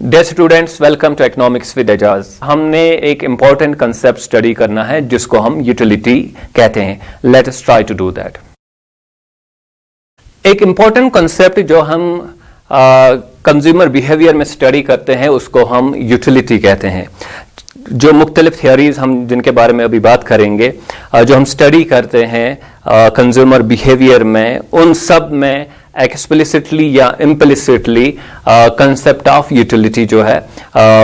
Dear students, welcome to economics with Ejaz. हमने एक important concept study करना है जिसको हम यूटिलिटी कहते हैं। Let us try to do that. एक इंपॉर्टेंट कंसेप्ट जो हम कंज्यूमर बिहेवियर में स्टडी करते हैं उसको हम यूटिलिटी कहते हैं। जो मुख्तलिफ थियोरीज हम जिनके बारे में अभी बात करेंगे, जो हम स्टडी करते हैं कंज्यूमर बिहेवियर में, उन सब में एक्सप्लिसिटली या इम्प्लिसिटली कंसेप्ट ऑफ यूटिलिटी जो है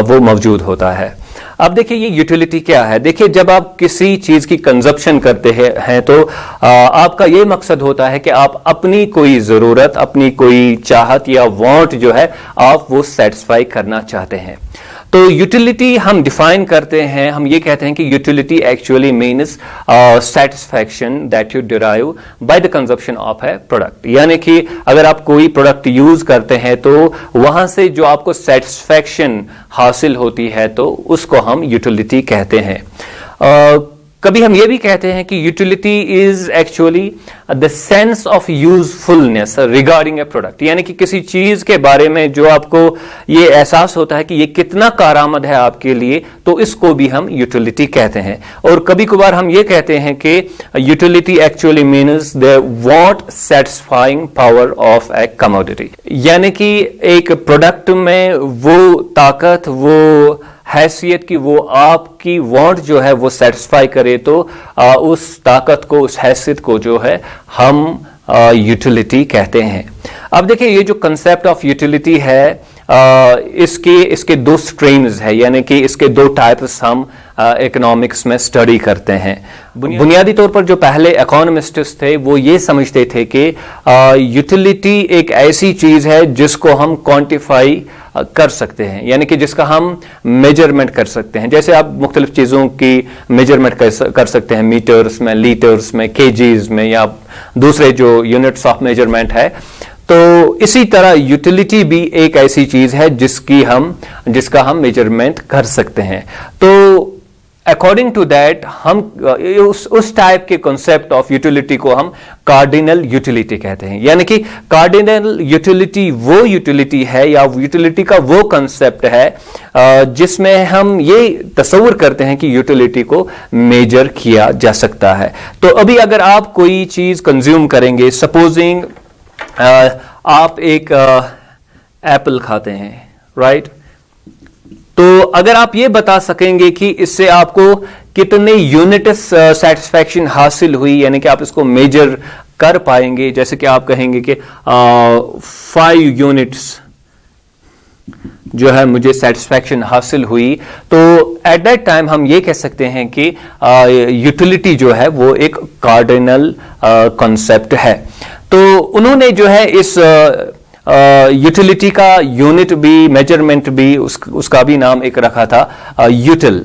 वो मौजूद होता है। अब देखिए ये यूटिलिटी क्या है। देखिए जब आप किसी चीज की कंजप्शन करते हैं तो आपका ये मकसद होता है कि आप अपनी कोई जरूरत, अपनी कोई चाहत या वांट जो है आप वो सेटिस्फाई करना चाहते हैं। तो यूटिलिटी हम डिफाइन करते हैं, हम ये कहते हैं कि utility actually means satisfaction that you derive by the consumption of A product. यानी कि अगर आप कोई प्रोडक्ट यूज करते हैं तो वहां से जो आपको सेटिस्फैक्शन हासिल होती है तो उसको हम यूटिलिटी कहते हैं। कभी हम ये भी कहते हैं कि utility is actually the sense of usefulness regarding A product. यानी कि किसी चीज के बारे में जो आपको ये एहसास होता है कि ये कितना कारआमद है आपके लिए, तो इसको भी हम यूटिलिटी कहते हैं। और कभी कभार हम ये कहते हैं कि utility actually means the want satisfying power of A commodity. यानी कि एक प्रोडक्ट में वो ताकत, वो हैसियत की, वो आपकी वांट जो है वो सेटिस्फाई करे तो उस ताकत को, उस हैसियत को जो है हम यूटिलिटी कहते हैं। अब देखिए ये जो कंसेप्ट ऑफ यूटिलिटी है इसके दो स्ट्रीम्स है, यानी कि इसके दो टाइप्स हम इकोनॉमिक्स में स्टडी करते हैं। बुनियादी तौर पर जो पहले इकोनॉमिस्ट्स थे वो ये समझते थे कि यूटिलिटी एक ऐसी चीज है जिसको हम क्वांटिफाई कर सकते हैं, यानी कि जिसका हम मेजरमेंट कर सकते हैं। जैसे आप मुख्तलिफ चीजों की मेजरमेंट कर सकते हैं, मीटर्स में, लीटर्स में, केजीज में, या दूसरे जो यूनिट्स ऑफ मेजरमेंट है। तो इसी तरह यूटिलिटी भी एक ऐसी चीज है जिसका हम मेजरमेंट कर सकते हैं। तो अकॉर्डिंग टू दैट हम उस टाइप के कॉन्सेप्ट ऑफ यूटिलिटी को हम कार्डिनल यूटिलिटी कहते हैं। यानी कि कार्डिनल यूटिलिटी वो यूटिलिटी है या यूटिलिटी का वो कॉन्सेप्ट है जिसमें हम ये तस्वीर करते हैं कि यूटिलिटी को मेजर किया जा सकता है। तो अभी अगर आप कोई चीज कंज्यूम करेंगे, सपोजिंग आप एक एप्पल खाते हैं, राइट? तो अगर आप ये बता सकेंगे कि इससे आपको कितने यूनिट्स सेटिस्फैक्शन हासिल हुई, यानी कि आप इसको मेजर कर पाएंगे, जैसे कि आप कहेंगे कि 5 यूनिट्स जो है मुझे सेटिस्फैक्शन हासिल हुई, तो एट दैट टाइम हम ये कह सकते हैं कि यूटिलिटी जो है वो एक कार्डिनल कॉन्सेप्ट है। तो उन्होंने जो है इस यूटिलिटी का यूनिट भी, मेजरमेंट भी, उसका भी नाम एक रखा था util.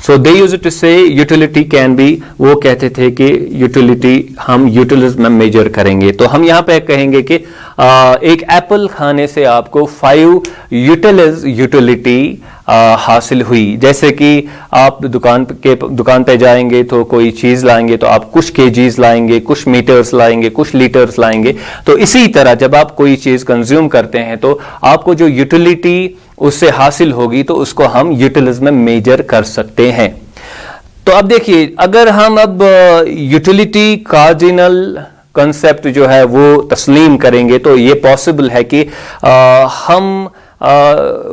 So they used to say utility can be, वो कहते थे कि यूटिलिटी हम यूटिलिज में मेजर करेंगे। तो हम यहां पे कहेंगे कि एक एप्पल खाने से आपको 5 यूटिलिटी हासिल हुई। जैसे कि आप दुकान पे जाएंगे तो कोई चीज लाएंगे तो आप कुछ केजीज लाएंगे, कुछ मीटर्स लाएंगे, कुछ लीटर्स लाएंगे। तो इसी तरह जब आप कोई चीज कंज्यूम करते हैं तो आपको जो यूटिलिटी उससे हासिल होगी तो उसको हम यूटिलिज्म में मेजर कर सकते हैं। तो अब देखिए, अगर हम अब यूटिलिटी कार्डिनल कंसेप्ट जो है वो तस्लीम करेंगे तो ये पॉसिबल है कि हम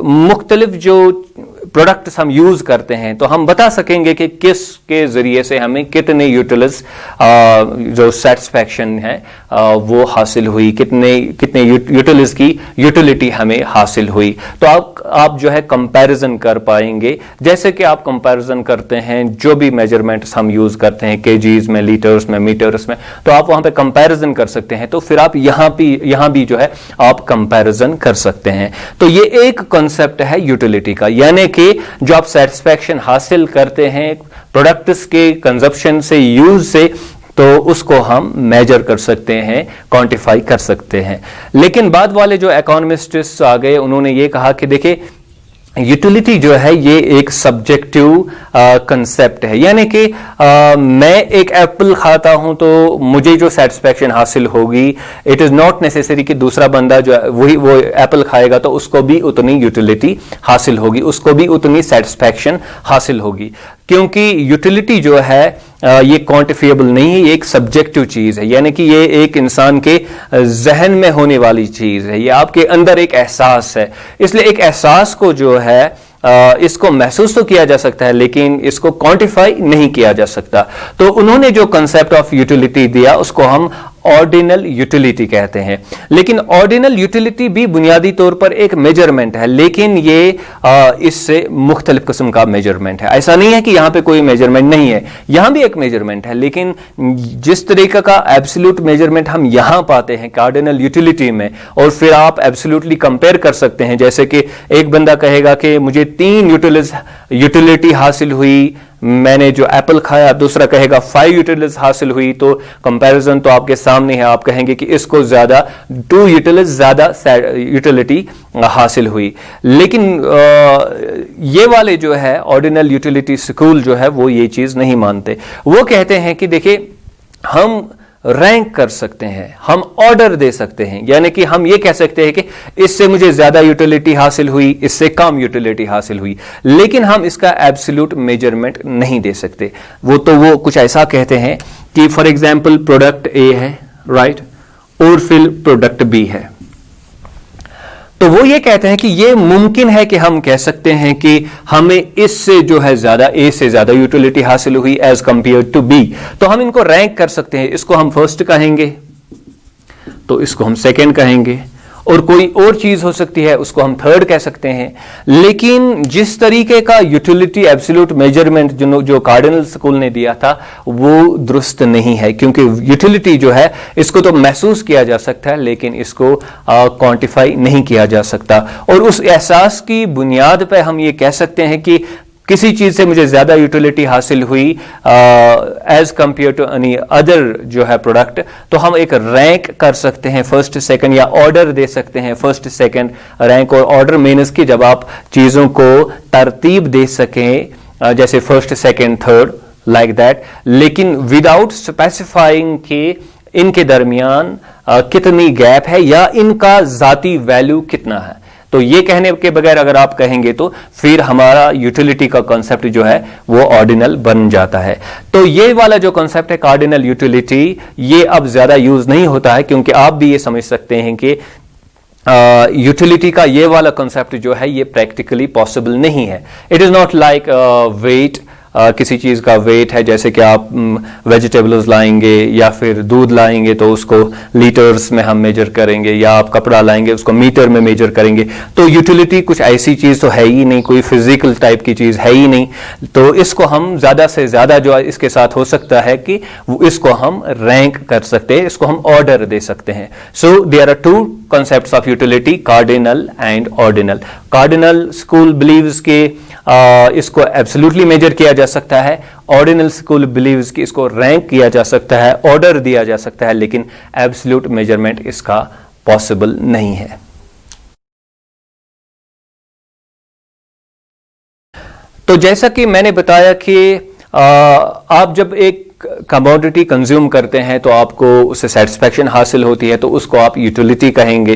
मुख्तलिफ जो प्रोडक्ट्स हम यूज करते हैं तो हम बता सकेंगे कि किसके जरिए से हमें कितने यूटिलिज जो सेटिस्फैक्शन है वो हासिल हुई, कितने यूटिलिज की यूटिलिटी हमें हासिल हुई। तो आप जो है कंपैरिजन कर पाएंगे, जैसे कि आप कंपैरिजन करते हैं जो भी मेजरमेंट्स हम यूज करते हैं, केजीज में, लीटर्स में, मीटर्स में, तो आप वहां पे कंपैरिजन कर सकते हैं। तो फिर आप यहां भी जो है आप कंपैरिजन कर सकते हैं। तो ये एक कॉन्सेप्ट है यूटिलिटी का, यानी कि जो आप सेटिस्फैक्शन हासिल करते हैं प्रोडक्ट्स के कंजप्शन से, यूज से, तो उसको हम मेजर कर सकते हैं, क्वांटिफाई कर सकते हैं। लेकिन बाद वाले जो इकोनॉमिस्ट्स आ गए उन्होंने ये कहा कि देखिए यूटिलिटी जो है ये एक सब्जेक्टिव कंसेप्ट है, यानी कि मैं एक एप्पल खाता हूं तो मुझे जो सेटिस्फैक्शन हासिल होगी, इट इज नॉट नेसेसरी कि दूसरा बंदा जो वो एप्पल खाएगा तो उसको भी उतनी यूटिलिटी हासिल होगी, उसको भी उतनी सेटिस्फैक्शन हासिल होगी, क्योंकि यूटिलिटी जो है ये क्वांटिफिएबल नहीं है, ये एक सब्जेक्टिव चीज है, यानी कि ये एक इंसान के जहन में होने वाली चीज है, ये आपके अंदर एक एहसास है। इसलिए एक एहसास को जो है इसको महसूस तो किया जा सकता है लेकिन इसको क्वांटिफाई नहीं किया जा सकता। तो उन्होंने जो कंसेप्ट ऑफ यूटिलिटी दिया उसको हम ऑर्डिनल यूटिलिटी कहते हैं। लेकिन ऑर्डिनल यूटिलिटी भी बुनियादी तौर पर एक मेजरमेंट है, लेकिन ये इससे मुख्तलिफ किस्म का मेजरमेंट है। ऐसा नहीं है कि यहां पे कोई मेजरमेंट नहीं है, यहां भी एक मेजरमेंट है, लेकिन जिस तरीके का एब्सोल्यूट मेजरमेंट हम यहां पाते हैं कार्डिनल यूटिलिटी में, और फिर आप एब्सोल्यूटली कंपेयर कर सकते हैं। जैसे कि एक बंदा कहेगा कि मुझे 3 यूटिलिटी हासिल हुई, मैंने जो एप्पल खाया, दूसरा कहेगा 5 यूटिलिटीज हासिल हुई, तो कंपैरिजन तो आपके सामने है। आप कहेंगे कि इसको ज्यादा 2 यूटिलिटीज ज्यादा यूटिलिटी हासिल हुई। लेकिन ये वाले जो है ऑर्डिनल यूटिलिटी स्कूल जो है वो ये चीज नहीं मानते। वो कहते हैं कि देखिए हम रैंक कर सकते हैं, हम ऑर्डर दे सकते हैं, यानी कि हम ये कह सकते हैं कि इससे मुझे ज्यादा यूटिलिटी हासिल हुई, इससे कम यूटिलिटी हासिल हुई, लेकिन हम इसका एब्सोल्यूट मेजरमेंट नहीं दे सकते। वो कुछ ऐसा कहते हैं कि फॉर एग्जांपल प्रोडक्ट ए है, राइट, और फिर प्रोडक्ट बी है, तो वो ये कहते हैं कि ये मुमकिन है कि हम कह सकते हैं कि हमें इससे जो है ज्यादा, ए से ज्यादा यूटिलिटी हासिल हुई एज कंपेयर टू बी, तो हम इनको रैंक कर सकते हैं। इसको हम फर्स्ट कहेंगे, तो इसको हम सेकंड कहेंगे, और कोई और चीज हो सकती है उसको हम थर्ड कह सकते हैं। लेकिन जिस तरीके का यूटिलिटी एब्सोल्यूट मेजरमेंट जो कार्डिनल स्कूल ने दिया था वो दुरुस्त नहीं है, क्योंकि यूटिलिटी जो है इसको तो महसूस किया जा सकता है लेकिन इसको क्वांटिफाई नहीं किया जा सकता। और उस एहसास की बुनियाद पर हम ये कह सकते हैं कि किसी चीज से मुझे ज्यादा यूटिलिटी हासिल हुई as compared to any other जो है प्रोडक्ट, तो हम एक रैंक कर सकते हैं फर्स्ट सेकंड, या ऑर्डर दे सकते हैं फर्स्ट सेकंड। रैंक और ऑर्डर मीन्स कि जब आप चीजों को तरतीब दे सकें, जैसे first second third like that, लेकिन विदाउट स्पेसिफाइंग कि इनके दरमियान कितनी गैप है या इनका जाती वैल्यू कितना है। तो ये कहने के बगैर अगर आप कहेंगे तो फिर हमारा यूटिलिटी का कॉन्सेप्ट जो है वो ऑर्डिनल बन जाता है। तो ये वाला जो कॉन्सेप्ट है कार्डिनल यूटिलिटी, ये अब ज्यादा यूज नहीं होता है, क्योंकि आप भी ये समझ सकते हैं कि यूटिलिटी का ये वाला कॉन्सेप्ट जो है ये प्रैक्टिकली पॉसिबल नहीं है। It is not like weight, किसी चीज का वेट है, जैसे कि आप वेजिटेबल्स लाएंगे या फिर दूध लाएंगे तो उसको लीटर्स में हम मेजर करेंगे, या आप कपड़ा लाएंगे उसको मीटर में मेजर करेंगे। तो यूटिलिटी कुछ ऐसी चीज तो है ही नहीं, कोई फिजिकल टाइप की चीज है ही नहीं। तो इसको हम ज्यादा से ज्यादा जो इसके साथ हो सकता है कि इसको हम रैंक कर सकते हैं, इसको हम ऑर्डर दे सकते हैं। So there are 2 concepts of utility, cardinal and ordinal. Cardinal school believes कि इसको एब्सोल्युटली मेजर किया जा सकता है, ऑर्डिनल स्कूल बिलीव्स कि इसको रैंक किया जा सकता है, ऑर्डर दिया जा सकता है, लेकिन एब्सोल्यूट मेजरमेंट इसका पॉसिबल नहीं है। तो जैसा कि मैंने बताया कि आप जब एक कमोडिटी कंज्यूम करते हैं तो आपको उससे सेटिस्फैक्शन हासिल होती है, तो उसको आप यूटिलिटी कहेंगे।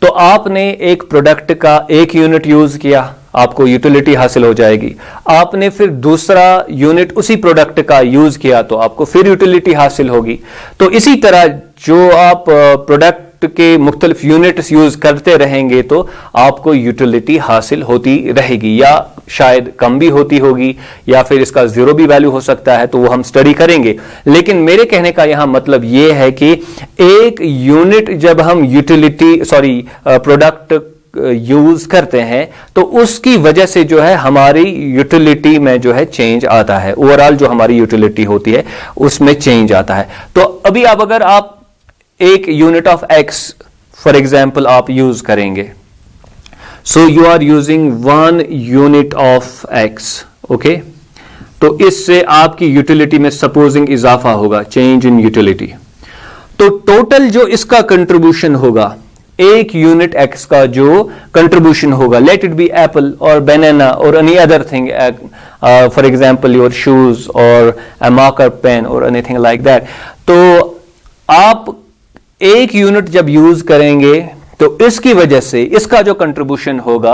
तो आपने एक प्रोडक्ट का 1 यूनिट यूज किया, आपको यूटिलिटी हासिल हो जाएगी। आपने फिर दूसरा यूनिट उसी प्रोडक्ट का यूज किया तो आपको फिर यूटिलिटी हासिल होगी। तो इसी तरह जो आप प्रोडक्ट के मुख्तलिफ यूनिट्स यूज करते रहेंगे तो आपको यूटिलिटी हासिल होती रहेगी, या शायद कम भी होती होगी, या फिर इसका 0 भी वैल्यू हो सकता है, तो वो हम स्टडी करेंगे। लेकिन मेरे कहने का यहां मतलब ये है कि एक यूनिट जब हम प्रोडक्ट यूज करते हैं तो उसकी वजह से जो है हमारी यूटिलिटी में जो है चेंज आता है, ओवरऑल जो हमारी यूटिलिटी होती है उसमें चेंज आता है। तो अभी अगर आप एक unit of X for example आप यूज करेंगे, so you are using 1 unit of X, okay, तो इससे आपकी यूटिलिटी में सपोजिंग इजाफा होगा, चेंज इन यूटिलिटी। तो टोटल जो इसका कंट्रीब्यूशन होगा एक यूनिट एक्स का जो कंट्रीब्यूशन होगा, लेट इट बी एप्पल और बनाना और any other thing, for example your shoes और अ मार्कर पेन और एनीथिंग लाइक दैट। तो आप एक यूनिट जब यूज करेंगे तो इसकी वजह से इसका जो कंट्रीब्यूशन होगा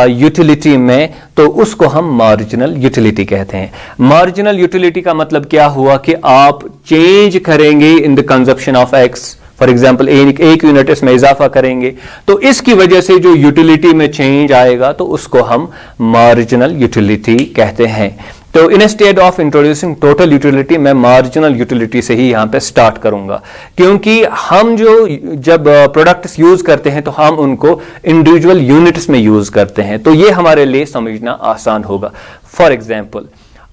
यूटिलिटी में, तो उसको हम मार्जिनल यूटिलिटी कहते हैं। मार्जिनल यूटिलिटी का मतलब क्या हुआ कि आप चेंज करेंगे in the consumption of X, for example एक यूनिट इसमें इजाफा करेंगे, तो इसकी वजह से जो यूटिलिटी में चेंज आएगा तो उसको हम मार्जिनल यूटिलिटी कहते हैं। तो instead of introducing total utility, मैं मार्जिनल यूटिलिटी से ही यहां पे स्टार्ट करूंगा, क्योंकि हम जब प्रोडक्ट्स यूज करते हैं तो हम उनको इंडिविजुअल यूनिट्स में यूज करते हैं, तो ये हमारे लिए समझना आसान होगा। फॉर एग्जाम्पल,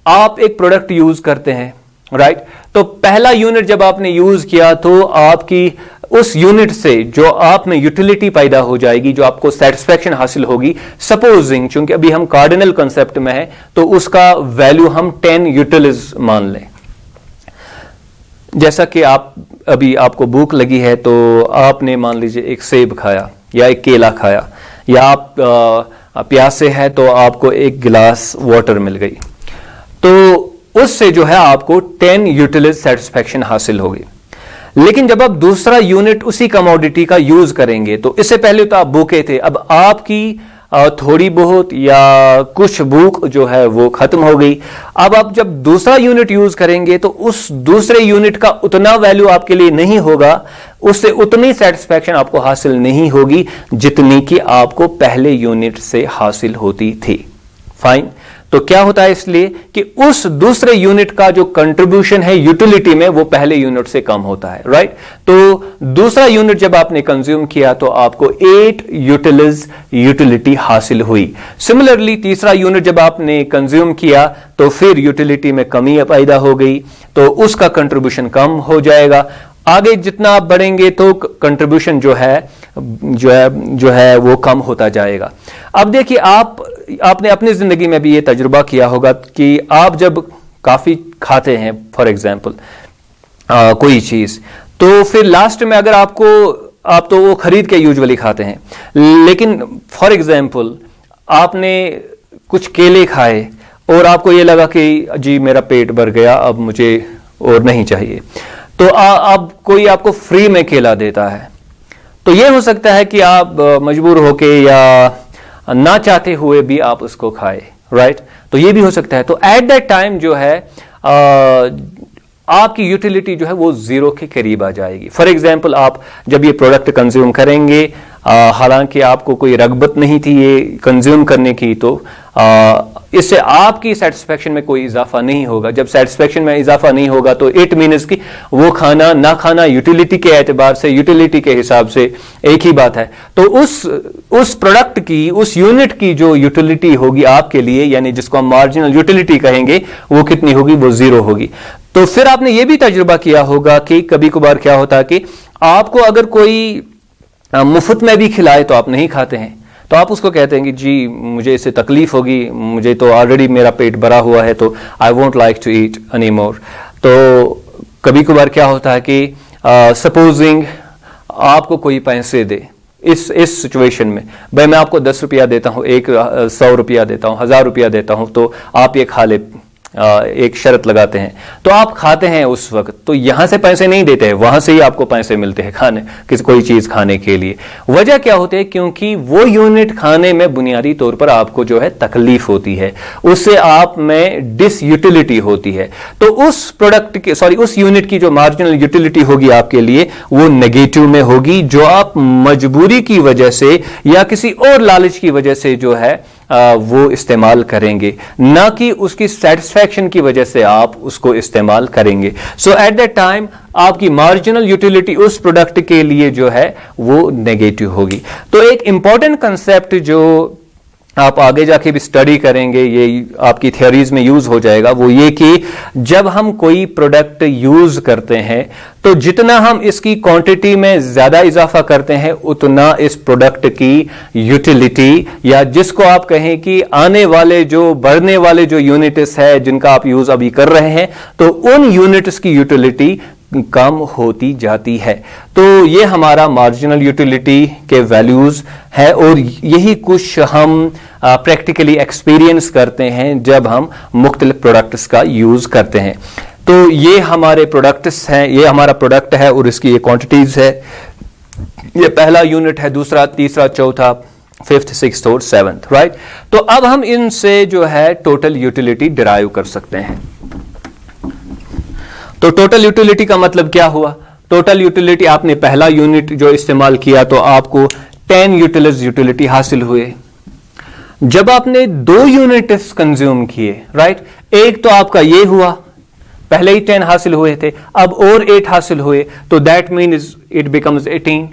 आप एक प्रोडक्ट यूज करते हैं, राइट, तो पहला यूनिट जब आपने यूज किया तो आपकी उस यूनिट से जो आप में यूटिलिटी पैदा हो जाएगी, जो आपको सेटिस्फैक्शन हासिल होगी, सपोजिंग चूंकि अभी हम कार्डिनल कंसेप्ट में है तो उसका वैल्यू हम 10 यूटिलिज मान लें। जैसा कि आपको भूख लगी है तो आपने मान लीजिए एक सेब खाया या एक केला खाया, या आप प्यासे है तो आपको एक गिलास वाटर मिल गई, तो उससे जो है आपको 10 यूटिलिज सेटिस्फैक्शन हासिल होगी। लेकिन जब आप दूसरा यूनिट उसी कमोडिटी का यूज करेंगे, तो इससे पहले तो आप भूखे थे, अब आपकी थोड़ी बहुत या कुछ भूख जो है वो खत्म हो गई। अब आप जब दूसरा यूनिट यूज करेंगे तो उस दूसरे यूनिट का उतना वैल्यू आपके लिए नहीं होगा, उससे उतनी सेटिस्फैक्शन आपको हासिल नहीं होगी जितनी कि आपको पहले यूनिट से हासिल होती थी। फाइन, तो क्या होता है इसलिए कि उस दूसरे यूनिट का जो कंट्रीब्यूशन है यूटिलिटी में वो पहले यूनिट से कम होता है, राइट। तो दूसरा यूनिट जब आपने कंज्यूम किया तो आपको 8 यूटिलिज यूटिलिटी हासिल हुई। सिमिलरली तीसरा यूनिट जब आपने कंज्यूम किया तो फिर यूटिलिटी में कमी पैदा हो गई, तो उसका कंट्रीब्यूशन कम हो जाएगा। आगे जितना आप बढ़ेंगे तो कंट्रीब्यूशन जो है वो कम होता जाएगा। अब देखिए, आपने अपनी जिंदगी में भी ये तजुर्बा किया होगा कि आप जब काफी खाते हैं, फॉर एग्जांपल कोई चीज, तो फिर लास्ट में अगर आप तो वो खरीद के यूजुअली खाते हैं, लेकिन फॉर एग्जांपल आपने कुछ केले खाए और आपको ये लगा कि जी मेरा पेट भर गया, अब मुझे और नहीं चाहिए, तो अब कोई आपको फ्री में केला देता है, तो ये हो सकता है कि आप मजबूर होके या ना चाहते हुए भी आप उसको खाए, राइट। तो ये भी हो सकता है। तो एट दैट टाइम जो है आपकी यूटिलिटी जो है वो 0 के करीब आ जाएगी। फॉर एग्जांपल, आप जब ये प्रोडक्ट कंज्यूम करेंगे, हालांकि आपको कोई रगबत नहीं थी ये कंज्यूम करने की, तो इससे आपकी सेटिस्फैक्शन में कोई इजाफा नहीं होगा। जब सेटिस्फैक्शन में इजाफा नहीं होगा तो इट मीन्स कि वो खाना ना खाना यूटिलिटी के एतबार से, यूटिलिटी के हिसाब से एक ही बात है। तो उस प्रोडक्ट की, उस यूनिट की जो यूटिलिटी होगी आपके लिए, यानी जिसको हम मार्जिनल यूटिलिटी कहेंगे, वो कितनी होगी? वो 0 होगी। तो फिर आपने ये भी तजुर्बा किया होगा कि कभी कभार क्या होता है कि आपको अगर कोई मुफ्त में भी खिलाए तो आप नहीं खाते हैं, तो आप उसको कहते हैं कि जी मुझे इससे तकलीफ होगी, मुझे तो ऑलरेडी मेरा पेट भरा हुआ है, तो I won't like to eat any more. तो कभी कभार क्या होता है कि सपोजिंग आपको कोई पैसे दे, इस सिचुएशन में, भाई मैं आपको 10 रुपया देता हूं, 100 रुपया देता हूं, 1000 रुपया देता हूं, तो आप ये खा ले, एक शर्त लगाते हैं, तो आप खाते हैं उस वक्त, तो यहां से पैसे नहीं देते हैं, वहां से ही आपको पैसे मिलते हैं खाने, कोई चीज खाने के लिए। वजह क्या होती है? क्योंकि वो यूनिट खाने में बुनियादी तौर पर आपको जो है तकलीफ होती है, उससे आप में डिसयूटिलिटी होती है। तो उस प्रोडक्ट के, उस यूनिट की जो मार्जिनल यूटिलिटी होगी आपके लिए, वो नेगेटिव में होगी, जो आप मजबूरी की वजह से या किसी और लालच की वजह से जो है वो इस्तेमाल करेंगे, ना कि उसकी सेटिस्फैक्शन की वजह से आप उसको इस्तेमाल करेंगे। सो एट दैट टाइम आपकी मार्जिनल यूटिलिटी उस प्रोडक्ट के लिए जो है वो नेगेटिव होगी। तो एक इंपॉर्टेंट कंसेप्ट जो आप आगे जाके भी स्टडी करेंगे, ये आपकी थ्योरीज में यूज हो जाएगा, वो ये कि जब हम कोई प्रोडक्ट यूज करते हैं तो जितना हम इसकी क्वांटिटी में ज्यादा इजाफा करते हैं, उतना इस प्रोडक्ट की यूटिलिटी, या जिसको आप कहें कि आने वाले जो बढ़ने वाले जो यूनिट्स है जिनका आप यूज अभी कर रहे हैं, तो उन यूनिट्स की यूटिलिटी कम होती जाती है। तो ये हमारा मार्जिनल यूटिलिटी के वैल्यूज है और यही कुछ हम प्रैक्टिकली एक्सपीरियंस करते हैं जब हम मुख्तलिफ प्रोडक्ट्स का यूज करते हैं। तो ये हमारे प्रोडक्ट्स हैं, ये हमारा प्रोडक्ट है और इसकी ये क्वांटिटीज है। ये पहला यूनिट है, दूसरा, तीसरा, चौथा, फिफ्थ, सिक्स्थ और सेवंथ, राइट। तो अब हम इनसे जो है टोटल यूटिलिटी डिराइव कर सकते हैं। तो टोटल यूटिलिटी का मतलब क्या हुआ? टोटल यूटिलिटी, आपने पहला यूनिट जो इस्तेमाल किया तो आपको 10 यूटिलिटी हासिल हुए। जब आपने 2 यूनिट्स कंज्यूम किए, राइट, एक तो आपका ये हुआ, पहले ही 10 हासिल हुए थे, अब और 8 हासिल हुए, तो दैट मीन्स इट बिकम्स 18।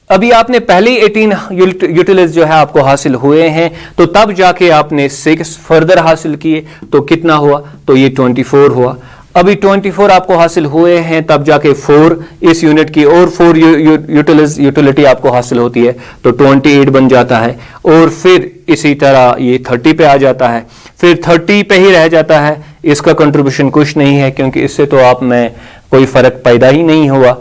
अभी आपने पहले ही 18 यूटिलिटीज जो है आपको हासिल हुए हैं, तो तब जाके आपने 6 फर्दर हासिल किए, तो कितना हुआ? तो ये 24 हुआ। अभी 24 आपको हासिल हुए हैं, तब जाके 4 इस यूनिट की और 4 यूटिलिटी आपको हासिल होती है, तो 28 बन जाता है। और फिर इसी तरह ये 30 पे आ जाता है, फिर 30 पे ही रह जाता है। इसका कंट्रीब्यूशन कुछ नहीं है क्योंकि इससे तो आप में कोई फर्क पैदा ही नहीं हुआ।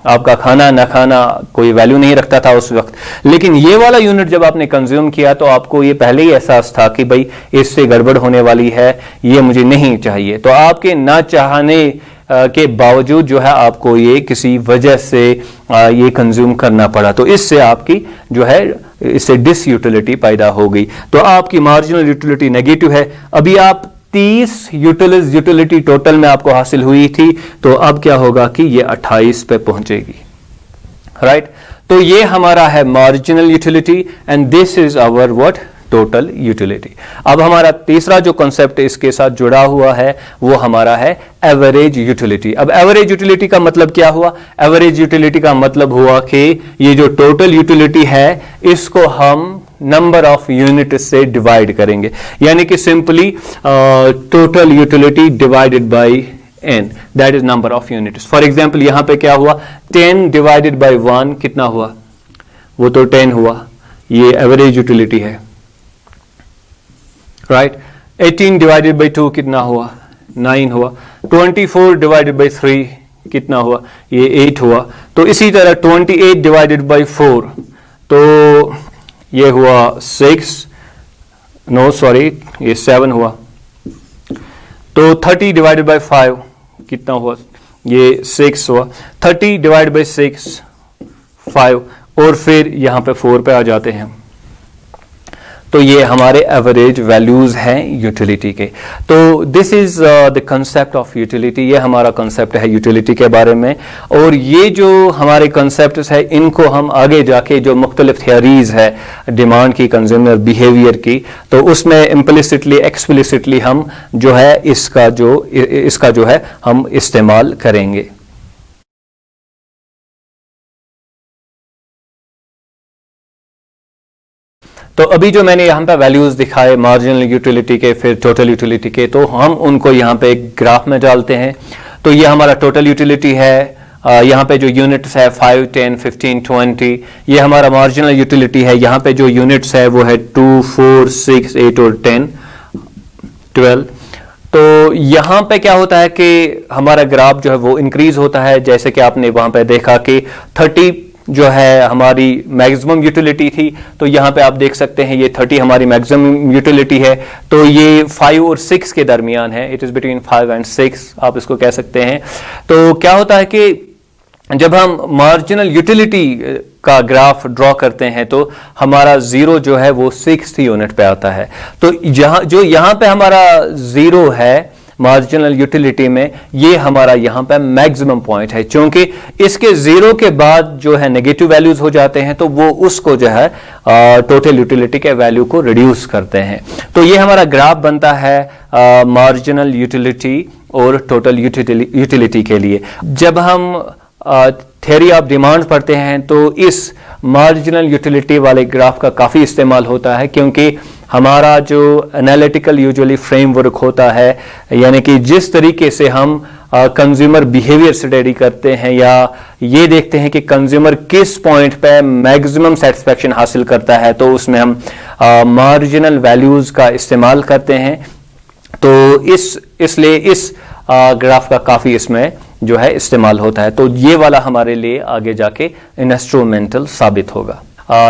आपका खाना ना खाना कोई वैल्यू नहीं रखता था उस वक्त। लेकिन ये वाला यूनिट जब आपने कंज्यूम किया तो आपको ये पहले ही एहसास था कि भाई इससे गड़बड़ होने वाली है, ये मुझे नहीं चाहिए। तो आपके ना चाहने के बावजूद जो है आपको ये किसी वजह से ये कंज्यूम करना पड़ा, तो इससे आपकी जो है इससे डिस यूटिलिटी पैदा हो गई। तो आपकी मार्जिनल यूटिलिटी नेगेटिव है। अभी आप 30 यूटिलिटी टोटल में आपको हासिल हुई थी, तो अब क्या होगा कि ये 28 पे पहुंचेगी, राइट। तो ये हमारा है marginal utility and this is our what total utility. अब हमारा तीसरा जो कॉन्सेप्ट इसके साथ जुड़ा हुआ है वो हमारा है एवरेज यूटिलिटी। अब एवरेज यूटिलिटी का मतलब क्या हुआ? एवरेज यूटिलिटी का मतलब हुआ कि ये जो टोटल यूटिलिटी है इसको हम नंबर ऑफ यूनिट से डिवाइड करेंगे, यानी कि simply total utility divided by n, that is number of units. For example यहां पे क्या हुआ? 10 डिवाइडेड बाय 1 कितना हुआ? वो तो 10 हुआ, ये एवरेज यूटिलिटी है, राइट। 18 डिवाइडेड बाय 2 कितना हुआ? 9 हुआ। 24 डिवाइडेड बाय 3 कितना हुआ? ये 8 हुआ। तो इसी तरह 28 डिवाइडेड बाय 4 तो ये हुआ 6, नो सॉरी ये 7 हुआ। तो 30 डिवाइडेड बाय 5 कितना हुआ? ये 6 हुआ। 30 डिवाइडेड बाय 6 5, और फिर यहां पे 4 पे आ जाते हैं। तो ये हमारे एवरेज वैल्यूज हैं यूटिलिटी के। तो this is the concept of utility, ये हमारा कंसेप्ट है यूटिलिटी के बारे में। और ये जो हमारे कंसेप्ट्स है इनको हम आगे जाके जो मुख्तलिफ थियरीज है डिमांड की, कंज्यूमर बिहेवियर की, तो उसमें इम्प्लिसिटली एक्सप्लिसिटली हम जो है इसका जो है हम इस्तेमाल करेंगे। तो अभी जो मैंने यहाँ पे वैल्यूज दिखाए मार्जिनल यूटिलिटी के, फिर टोटल यूटिलिटी के, तो हम उनको यहाँ पे एक ग्राफ में डालते हैं। तो ये हमारा टोटल यूटिलिटी है, यहाँ पे जो यूनिट्स है 5, 10, 15, 20, ये हमारा मार्जिनल यूटिलिटी है। यहाँ पे जो यूनिट्स है वो है 2, 4, 6, 8 और 10, 12। तो यहाँ पे क्या होता है कि हमारा ग्राफ जो है वो इंक्रीज होता है, जैसे कि आपने वहां पे देखा कि 30 जो है हमारी मैक्सिमम यूटिलिटी थी, तो यहां पे आप देख सकते हैं ये 30 हमारी मैक्सिमम यूटिलिटी है। तो ये 5 और 6 के दरमियान है, इट इज बिटवीन 5 एंड 6 आप इसको कह सकते हैं। तो क्या होता है कि जब हम मार्जिनल यूटिलिटी का ग्राफ ड्रॉ करते हैं तो हमारा 0 जो है वो 6th यूनिट पे आता है। तो यहां पे हमारा 0 है मार्जिनल यूटिलिटी में, ये हमारा यहां पे मैक्सिमम पॉइंट है। क्योंकि इसके 0 के बाद जो है नेगेटिव वैल्यूज हो जाते हैं, तो वो उसको जो है टोटल यूटिलिटी के वैल्यू को रिड्यूस करते हैं। तो ये हमारा ग्राफ बनता है मार्जिनल यूटिलिटी और टोटल यूटिलिटी के लिए। जब हम थ्योरी ऑफ डिमांड पढ़ते हैं तो इस मार्जिनल यूटिलिटी वाले ग्राफ का काफी इस्तेमाल होता है, क्योंकि हमारा जो एनालिटिकल यूजुअली फ्रेमवर्क होता है, यानी कि जिस तरीके से हम कंज्यूमर बिहेवियर स्टडी करते हैं या ये देखते हैं कि कंज्यूमर किस पॉइंट पे मैक्सिमम सेटिस्फैक्शन हासिल करता है, तो उसमें हम मार्जिनल वैल्यूज का इस्तेमाल करते हैं। तो इसलिए इस ग्राफ का काफी इसमें जो है इस्तेमाल होता है। तो ये वाला हमारे लिए आगे जाके इंस्ट्रूमेंटल साबित होगा।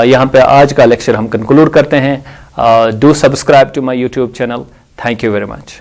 यहाँ पे आज का लेक्चर हम कंक्लूड करते हैं। Do subscribe to my YouTube channel. Thank you very much.